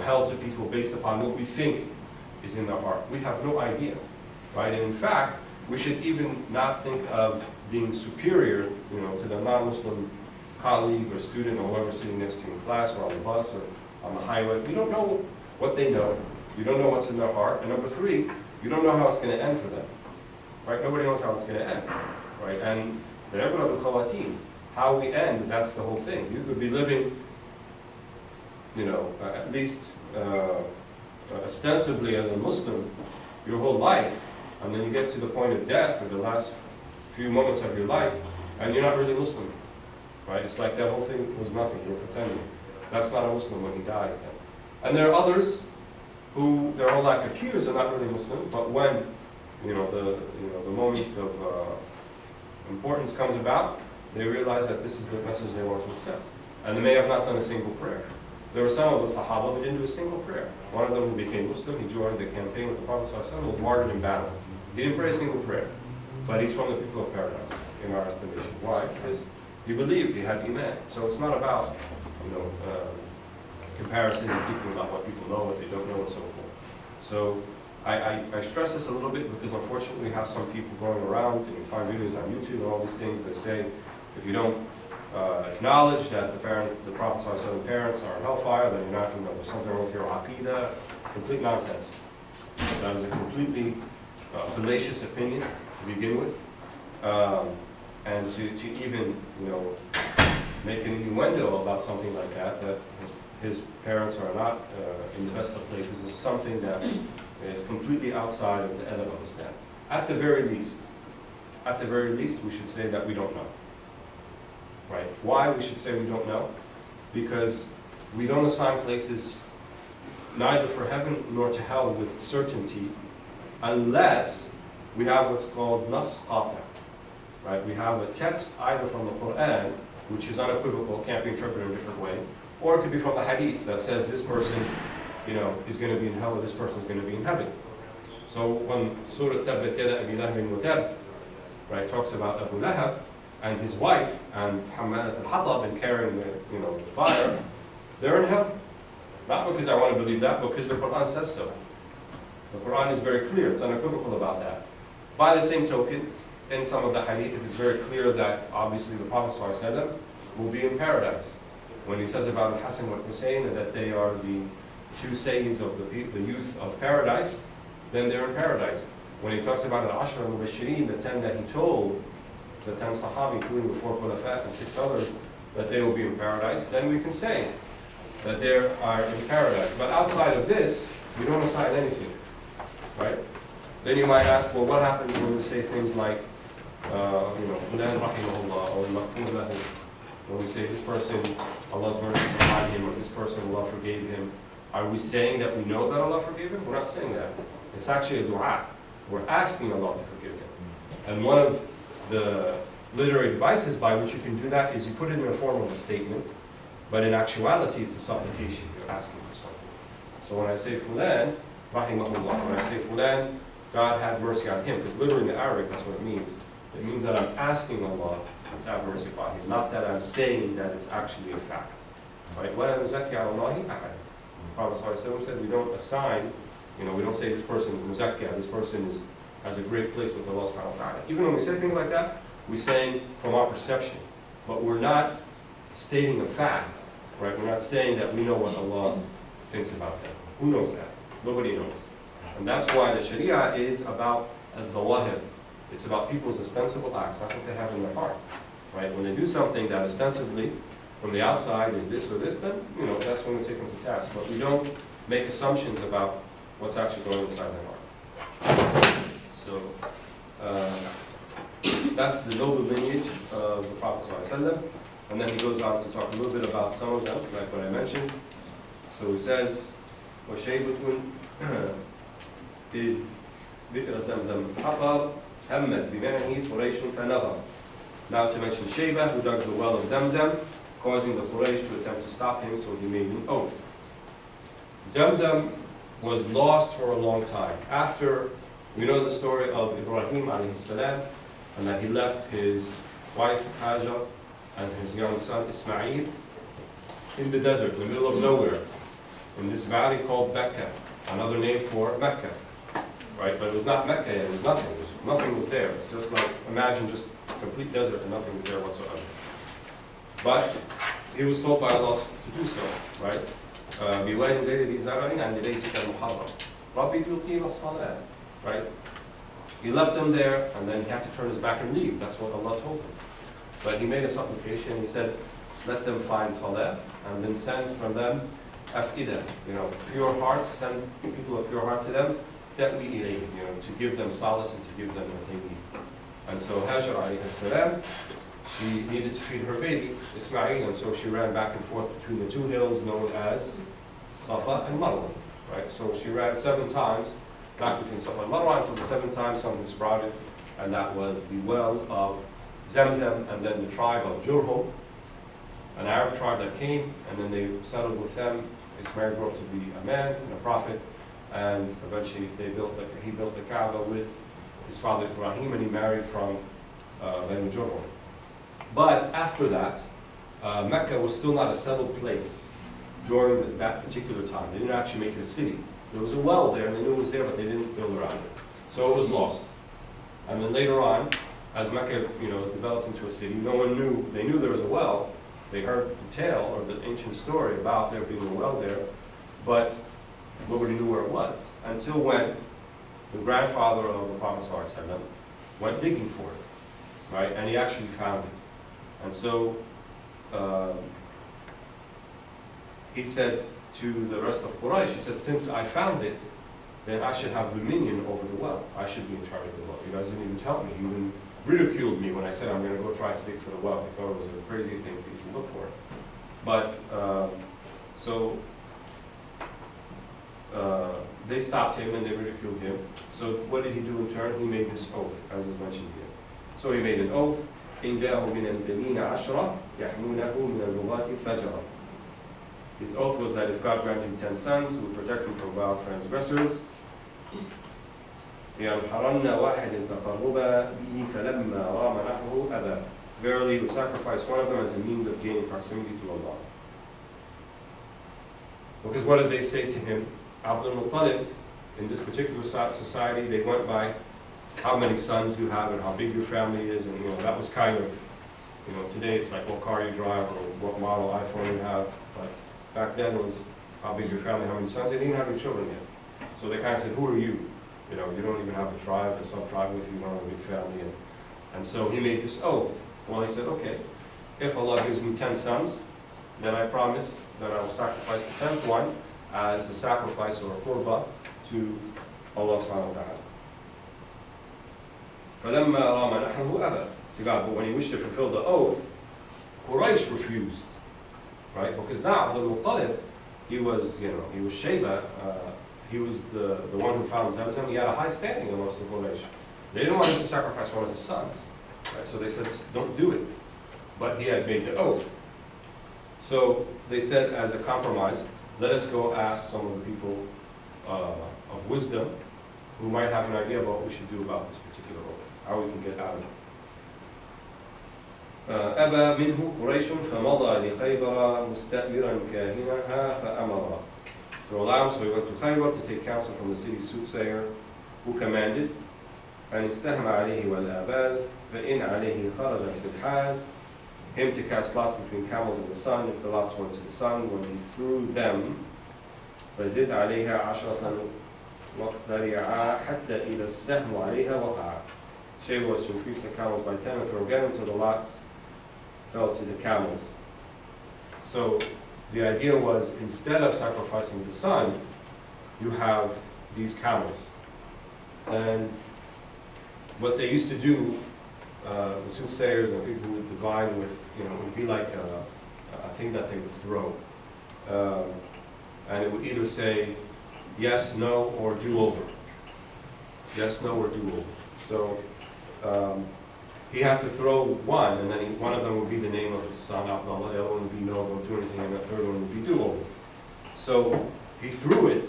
held to people based upon what we think is in their heart. We have no idea, right? And in fact, we should even not think of being superior, to the non-Muslim colleague or student or whoever sitting next to you in class or on the bus or on the highway. We don't know what they know. You don't know what's in their heart. And number three, you don't know how it's going to end for them, right? Nobody knows how it's going to end, right? And the ibra bil khawatim, how we end, that's the whole thing. You could be living, at least ostensibly as a Muslim your whole life, and then you get to the point of death or the last few moments of your life, and you're not really Muslim, right? It's like that whole thing was nothing. You're pretending. That's not a Muslim when he dies then. And there are others who their whole life appears are not really Muslim, but when the moment of importance comes about, they realize that this is the message they want to accept. And they may have not done a single prayer. There were some of the Sahaba who didn't do a single prayer. One of them who became Muslim, he joined the campaign with the Prophet ﷺ, was martyred in battle. He didn't pray a single prayer, but he's from the people of paradise, in our estimation. Why? Because he believed, he had iman. So it's not about, comparison of people about what people know, what they don't know, and so forth. So I stress this a little bit because unfortunately we have some people going around, and you find videos on YouTube and all these things that say, if you don't acknowledge that the Prophet ﷺ parents are in hellfire, then you're not, there's something wrong with your aqidah. Complete nonsense. That is a completely fallacious opinion to begin with. And to even, make an innuendo about something like that his parents are not in the best of places, is something that is completely outside of the adab of Islam. At the very least, we should say that we don't know. Right? Why we should say we don't know? Because we don't assign places neither for heaven nor to hell with certainty unless we have what's called nas qati'. Right? We have a text either from the Quran, which is unequivocal, can't be interpreted in a different way, or it could be from the hadith that says this person, is going to be in hell or this person is going to be in heaven. So when Surah Tabbat Yada Abi Lahab wa Tab, right, talks about Abu Lahab and his wife and Hammalat al-Hatab and carrying the fire, they're in hell. Not because I want to believe that, but because the Quran says so. The Quran is very clear, it's unequivocal about that. By the same token, in some of the hadith, it's very clear that obviously the Prophet ﷺ will be in paradise. When he says about Hassan and Hussein that they are the two sayyids of the youth of paradise, then they're in paradise. When he talks about al-Ashra al-Mubashirin, the 10 that he told, the 10 Sahabi, including the 4 Khulafat and 6 others, that they will be in paradise, then we can say that they are in paradise. But outside of this, we don't assign anything, right? Then you might ask, well, what happens when we say things like, Fulan rahimahullah, or Maghfur lahu, when we say this person, Allah's mercy is upon him, or this person, Allah forgave him? Are we saying that we know that Allah forgave him? We're not saying that. It's actually a dua. We're asking Allah to forgive him. And one of the literary devices by which you can do that is you put it in the form of a statement, but in actuality it's a supplication. You're asking for something. So when I say Fulan, rahimahullah, when I say Fulan, God had mercy on him, because literally in the Arabic that's what it means. It means that I'm asking Allah to have mercy upon him, not that I'm saying that it's actually a fact. Right? وَلَا نُزَكِّي عَلَى اللَّهِ أَحَدٍ. The Prophet ﷺ said we don't assign, we don't say this person is muzakkiya, this person has a great place with Allah subhanahu wa ta'ala. Even when we say things like that, we're saying from our perception. But we're not stating a fact. Right? We're not saying that we know what Allah thinks about them. Who knows that? Nobody knows. And that's why the Sharia is about al-zawahir. It's about people's ostensible acts, not what they have in their heart. Right? When they do something that ostensibly, from the outside, is this or this, then, that's when we take them to task. But we don't make assumptions about what's actually going inside their heart. So, that's the noble lineage of the Prophet ﷺ. And then he goes on to talk a little bit about some of them, like what I mentioned. So he says, وَشَيْبَةٌ إِذْ بِئْرَ زَمْزَمْ حَفَرْ هَمَّتْ بِمَعِهِ قُرَيْشٌ فَنَظَرْ. Now to mention Shaybah, who dug the well of Zamzam, causing the Quraysh to attempt to stop him, so he made an oath. Zamzam was lost for a long time. After, we know the story of Ibrahim alayhi salam, and that he left his wife Hajar and his young son Ismail in the desert, in the middle of nowhere. in this valley called Mecca, another name for Mecca, right? But it was not Mecca yet, it was nothing. Nothing was there. It's just like, imagine just complete desert and nothing is there whatsoever. But he was told by Allah to do so, right? بِوَادٍ غَيْرِ ذِي زَرْعٍ عَنْ بَيْتِكَ الْمُحَرَّمِ رَبِّ لِيُقِيمَ الصَّلَاةَ. Right? He left them there, and then he had to turn his back and leave. That's what Allah told him. But he made a supplication. He said, let them find salah, and then send from them afida, pure hearts. Send people of pure heart to them. That we to give them solace and to give them what they need. And so Hajar alayhi salam, she needed to feed her baby Ismail, and so she ran back and forth between the two hills known as Safa and Marwa. Right? So she ran 7 times back between Safa and Marwa until the 7th time something sprouted, and that was the well of Zamzam, and then the tribe of Jurhum, an Arab tribe that came, and then they settled with them. Ismail grew up to be a man and a prophet, and eventually he built the Kaaba with his father Ibrahim, and he married from Banu Jurhum. But after that, Mecca was still not a settled place during that particular time. They didn't actually make it a city. There was a well there, and they knew it was there, but they didn't build around it. So it was lost. And then later on, as Mecca, developed into a city, no one knew. They knew there was a well. They heard the tale or the ancient story about there being a well there, but nobody knew where it was until when the grandfather of the Prophet ﷺ went digging for it, right? And he actually found it. And so he said to the rest of Quraysh, he said, since I found it, then I should have dominion over the well. I should be in charge of the well. You guys didn't even tell me. You even ridiculed me when I said I'm going to go try to dig for the well. I thought it was a crazy thing to even look for it. But, they stopped him and they ridiculed him. So what did he do in turn? He made this oath, as is mentioned here. So he made an oath. إِنْ جَاءَهُ مِنَ الْبَنِينَ عَشْرًا يَحْمُونَهُ مِنَ الْبُغَاةِ فَجْرًا. His oath was that if God granted him 10 sons, he would protect him from wild transgressors. يَنْحَرَنَّ وَاحِدٍ تَقَرُّبَ بِهِ فَلَمَّا رَامَ نَحْوَهُ أَبَى. Verily, he would sacrifice one of them as a means of gaining proximity to Allah. Because what did they say to him? Abdul Muttalib, in this particular society, they went by how many sons you have and how big your family is, and that was kind of, today it's like what car you drive or what model iPhone you have, but back then it was how big your family, how many sons. They didn't have any children yet. So they kind of said, who are you? You don't even have a tribe, a sub-tribe with you, you don't have a big family. And so he made this oath. Well, he said, okay, if Allah gives me 10 sons, then I promise that I will sacrifice the 10th one as a sacrifice or a qurbah to Allah subhanahu wa ta'ala. فَلَمَّا رَامَ نَحْرُهُ أَبَى to God. But when he wished to fulfill the oath, Quraysh refused. Right? Because now Abdul Muttalib, he was Shayba, he was the one who found Zamzam. He had a high standing amongst the Quraysh. They didn't want him to sacrifice one of his sons. Right? So they said, don't do it. But he had made the oath. So they said, as a compromise, let us go ask some of the people of wisdom who might have an idea about what we should do about this particular oath, how we can get out of it. أبى منه قريش فمضى لخيبر مستأمرا كاهنها فأمر. So allow him, so he went to Khaybar to take counsel from the city's soothsayer, who commanded, أن استهم عليه والآبال فإن عليه خرج في الحال, him to cast lots between camels and the sun. If the lots went to the sun, when he threw them, فزد عليها عشرة واقترعا حتى إذا السهم عليها وقع. Shaykh was to increase the camels by 10 and throw again until the lots fell to the camels. So the idea was, instead of sacrificing the sun, you have these camels. And what they used to do, the soothsayers and people who would divine with, it would be like a thing that they would throw. And it would either say yes, no, or do over. Yes, no, or do over. So he had to throw one, and then one of them would be the name of his son, Abdullah, the other one would be no, don't do anything, and the third one would be do over. So he threw it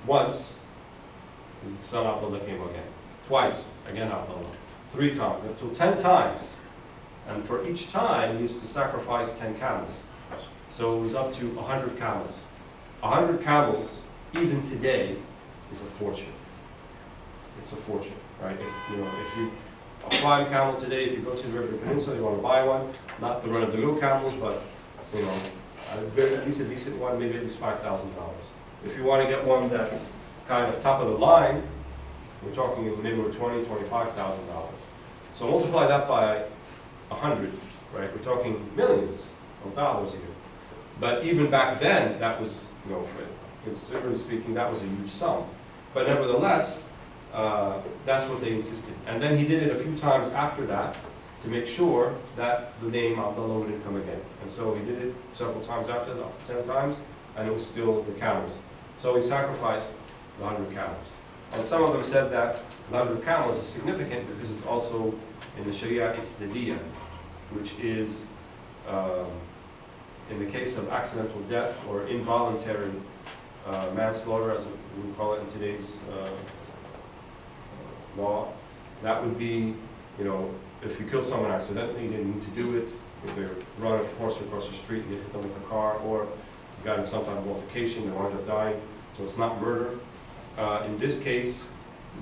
once, his son Abdullah came again. Twice, again Abdullah. 3 times, until 10 times. And for each time, he used to sacrifice 10 camels. So it was up to 100 camels. 100 camels, even today, is a fortune. It's a fortune, right? If you a prime camel today, if you go to the River Peninsula, you want to buy one, not the run-of-the-mill camels, but at least a decent one, maybe at least $5,000. If you want to get one that's kind of top of the line, we're talking in the neighborhood of $20,000, $25,000. So multiply that by 100, right? We're talking millions of dollars here. But even back then, that was, considerably speaking, that was a huge sum. But nevertheless, that's what they insisted. And then he did it a few times after that to make sure that the name Abdullah wouldn't come again. And so he did it several times after that, up to 10 times, and it was still the camels. So he sacrificed the 100 camels. And some of them said that the 100 camels is significant because it's also, in the Sharia, it's the diya, which is, in the case of accidental death or involuntary manslaughter, as we call it in today's law, that would be, if you kill someone accidentally, you didn't need to do it, if they run a horse across the street and you hit them with a car, or you got in some type of altercation, they wound up dying, so it's not murder. In this case,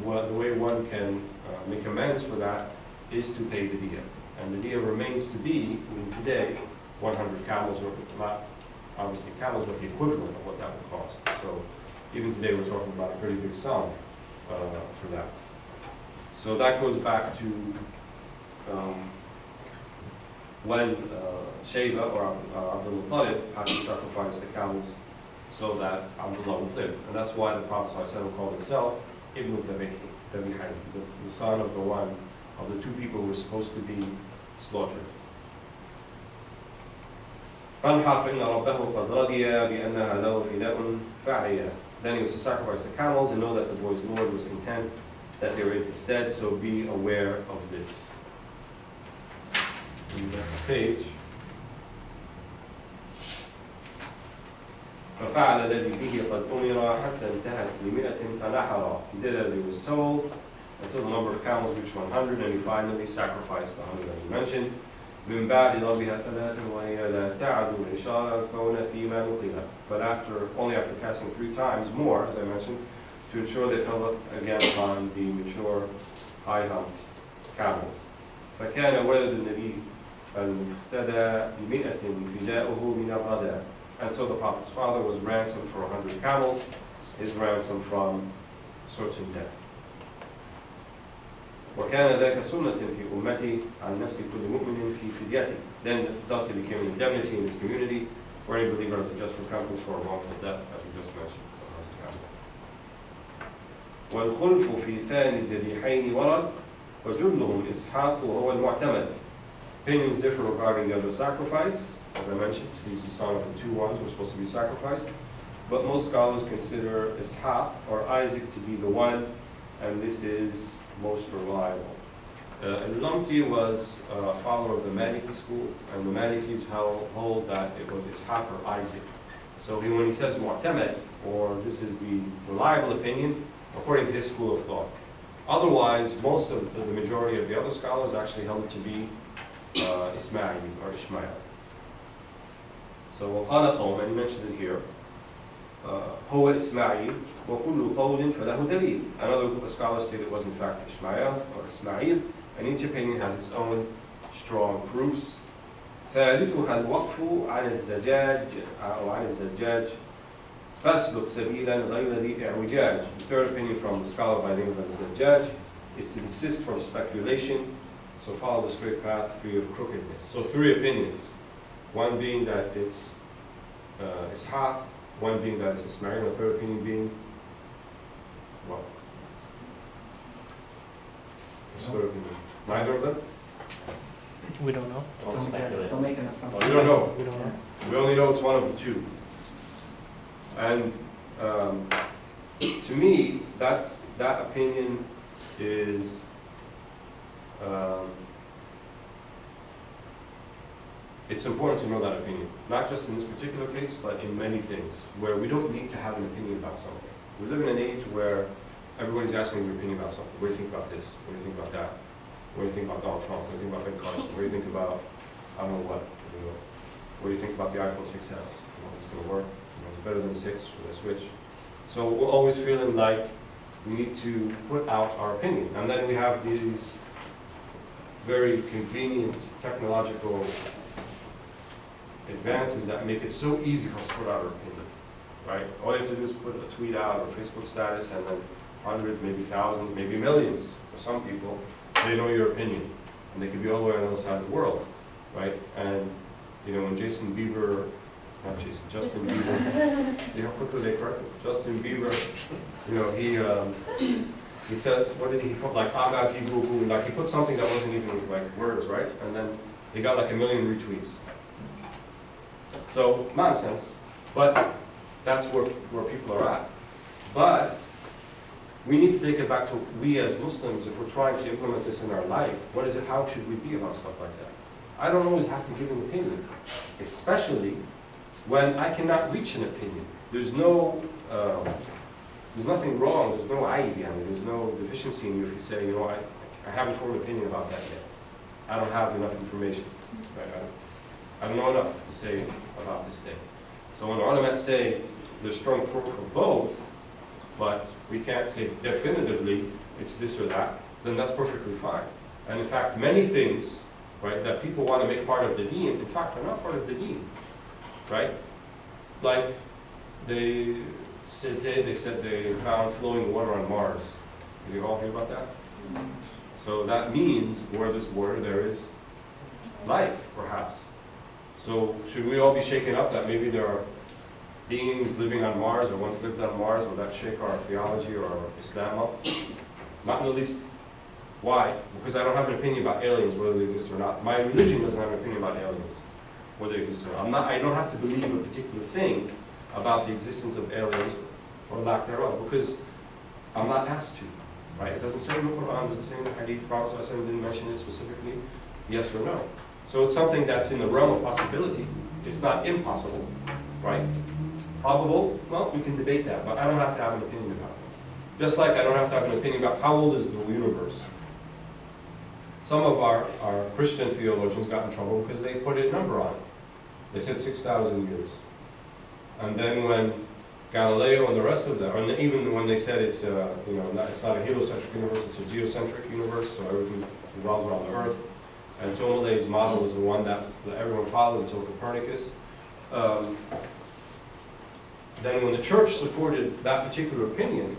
the way one can make amends for that is to pay the diya. And the diya remains to be, even today, 100 camels, or not obviously camels, but the equivalent of what that would cost. So even today we're talking about a pretty big sum for that. So that goes back to when Shaykh or Abdul Muttalib had to sacrifice the camels so that Abdullah would live. And that's why the Prophet ﷺ called himself Ibn Dabihayn, the son of the two people who were supposed to be slaughtered. فَانْحَرْ فَإِنَّ رَبَّهُ قَدْ رَضِيَ بِأَنَّهَا لَهُ فِدَاءٌ فَعِيَا. Then he was to sacrifice the camels and know that the boy's Lord was content that they were in his stead, so be aware of this. In the next page. فَفَعَلَ الَّذِي بِهِ قَدْ أُمِرَ حَتَّى انْتَهَتْ لِمِئَةٍ فَنَحَرَ. He did as he was told until the number of camels reached 100, and he finally sacrificed the 100 that he mentioned. من بعد ضربها ثلاثا وهي لا تعد الإشارة كون فيما نقل. But only after casting 3 times more, as I mentioned, to ensure they fell again upon the mature, high-humped camels. فكان ولد النبي المفتدى بمئة فداؤه من الغداء. And so the Prophet's father was ransomed for 100 camels, his ransom from certain death. وكان ذاك سنة في أمتي عن نفس كل مؤمن في فديته. Then thus it became an indemnity in his community for any believer as a just recompense for a wrongful death, as we just mentioned. والخلف في ثاني الذبيحين ورد وجلهم إسحاق وهو المعتمد. Opinions differ regarding the other sacrifice. As I mentioned, he's the son of the 2 ones who were supposed to be sacrificed. But most scholars consider Ishaq or Isaac to be the one, and this is most reliable. Al-Lamti was a follower of the Maliki school, and the Malikis hold that it was Ishaq or Isaac. So when he says Mu'tamad, or this is the reliable opinion, according to his school of thought. Otherwise, most of the majority of the other scholars actually held it to be Ismail or Ishmael. So وقال قوم, and he mentions it here, هو إسماعيل وكل قول فله دليل. Another group of scholars state it was in fact Ishmael or Ismail, and each opinion has its own strong proofs. ثالثها الوقف على الزجاج أو على الزجاج فاسلك سبيلا غير ذي إعوجاج. The third opinion from the scholar by the name of al-Zajjaj is to desist from speculation, so follow the straight path free of crookedness. So 3 opinions. One being that it's Ishaq, one being that it's Ismail, and the third opinion being what? Neither of them? We don't know. Don't make an assumption. We don't know. We don't know. We only know it's one of the 2. And to me, that opinion is it's important to know that opinion, not just in this particular case, but in many things, where we don't need to have an opinion about something. We live in an age where everybody's asking your opinion about something. What do you think about this? What do you think about that? What do you think about Donald Trump? What do you think about Ben Carson? What do you think about, I don't know what? What do you think about the iPhone 6s? It's going to work. It's better than 6 with a switch. So we're always feeling like we need to put out our opinion. And then we have these very convenient technological advances that make it so easy for us to put out our opinion, right? All you have to do is put a tweet out or Facebook status, and then hundreds, maybe thousands, maybe millions for some people, they know your opinion. And they could be all the way on the other side of the world, right? And, you know, when Justin Bieber, see how quickly they correct it? Justin Bieber, you know, he says, what did he put, like, pbuh, like he put something that wasn't even like words, right? And then he got like 1 million retweets. So, nonsense, but that's where people are at. But we need to take it back to, we as Muslims, if we're trying to implement this in our life, what is it, how should we be about stuff like that? I don't always have to give an opinion, especially when I cannot reach an opinion. There's nothing wrong, there's no ayib behind it, there's no deficiency in you if you say, you know, I haven't formed an opinion about that yet. I don't have enough information. Right? I don't know enough to say about this thing. So when ulama say there's strong proof of both, but we can't say definitively it's this or that, then that's perfectly fine. And in fact, many things, right, that people want to make part of the deen, in fact, are not part of the deen, right? Like they said they found flowing water on Mars. Did you all hear about that? So that means where there's water, there is life, perhaps. So should we all be shaken up that maybe there are beings living on Mars or once lived on Mars? Will that shake our theology or our Islam up? Not in the least. Why? Because I don't have an opinion about aliens, whether they exist or not. My religion doesn't have an opinion about aliens, whether they exist or not. I don't have to believe a particular thing about the existence of aliens or lack thereof, because I'm not asked to. Right? It doesn't say in the Quran, it doesn't say in the Hadith. The Prophet ﷺ didn't mention it specifically, yes or no. So it's something that's in the realm of possibility. It's not impossible, right? Probable? Well, we can debate that, but I don't have to have an opinion about it. Just like I don't have to have an opinion about how old is the universe. Some of our Christian theologians got in trouble because they put a number on it. They said 6,000 years. And then when Galileo and the rest of them, and even when they said it's it's not a heliocentric universe, it's a geocentric universe, so everything revolves around the Earth. And Ptolemy's model was the one that everyone followed until Copernicus. Then when the church supported that particular opinion,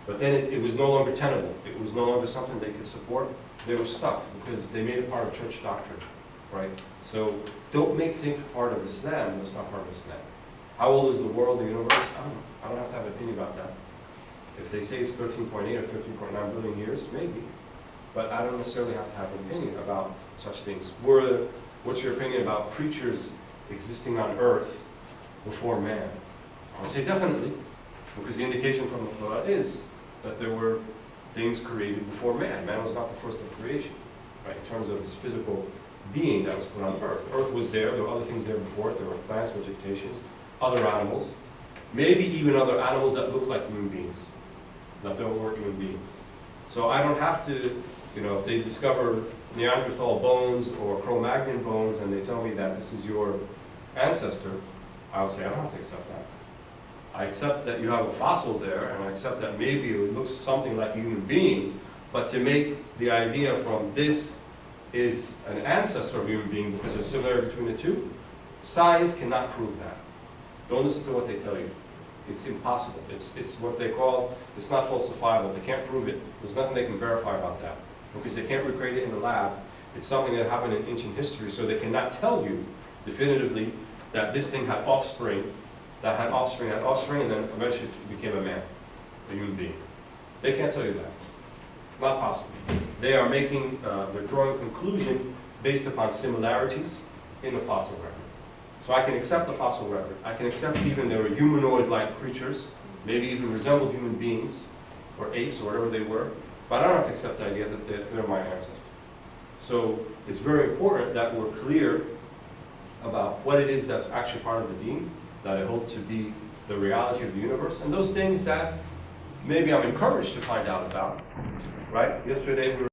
but then it was no longer tenable, it was no longer something they could support, they were stuck because they made it part of church doctrine, right? So don't make things part of Islam that's not part of Islam. How old is the world, the universe? I don't have to have an opinion about that. If they say it's 13.8 or 13.9 billion years, maybe. But I don't necessarily have to have an opinion about such things. What's your opinion about creatures existing on Earth before man? I would say definitely, because the indication from the Quran is that there were things created before man. Man was not the first of creation, right? In terms of his physical being that was put on Earth. Earth was there were other things there before it. There were plants, vegetations, other animals, maybe even other animals that look like human beings, that don't work human beings. So I don't have to, if they discover Neanderthal bones or Cro-Magnon bones and they tell me that this is your ancestor, I would say I don't have to accept that. I accept that you have a fossil there, and I accept that maybe it looks something like a human being, but to make the idea from this is an ancestor of a human being because there's similarity between the two, science cannot prove that. Don't listen to what they tell you. It's impossible. It's what they call, it's not falsifiable. They can't prove it. There's nothing they can verify about that because they can't recreate it in the lab. It's something that happened in ancient history, so they cannot tell you definitively that this thing had offspring, that had offspring, and then eventually became a man, a human being. They can't tell you that. Not possible. They are making, they're drawing a conclusion based upon similarities in the fossil record. So I can accept the fossil record. I can accept even there were humanoid-like creatures, maybe even resembled human beings, or apes, or whatever they were, but I don't have to accept the idea that they're my ancestors. So it's very important that we're clear about what it is that's actually part of the deen, that I hold to be the reality of the universe, and those things that maybe I'm encouraged to find out about, right? Yesterday we were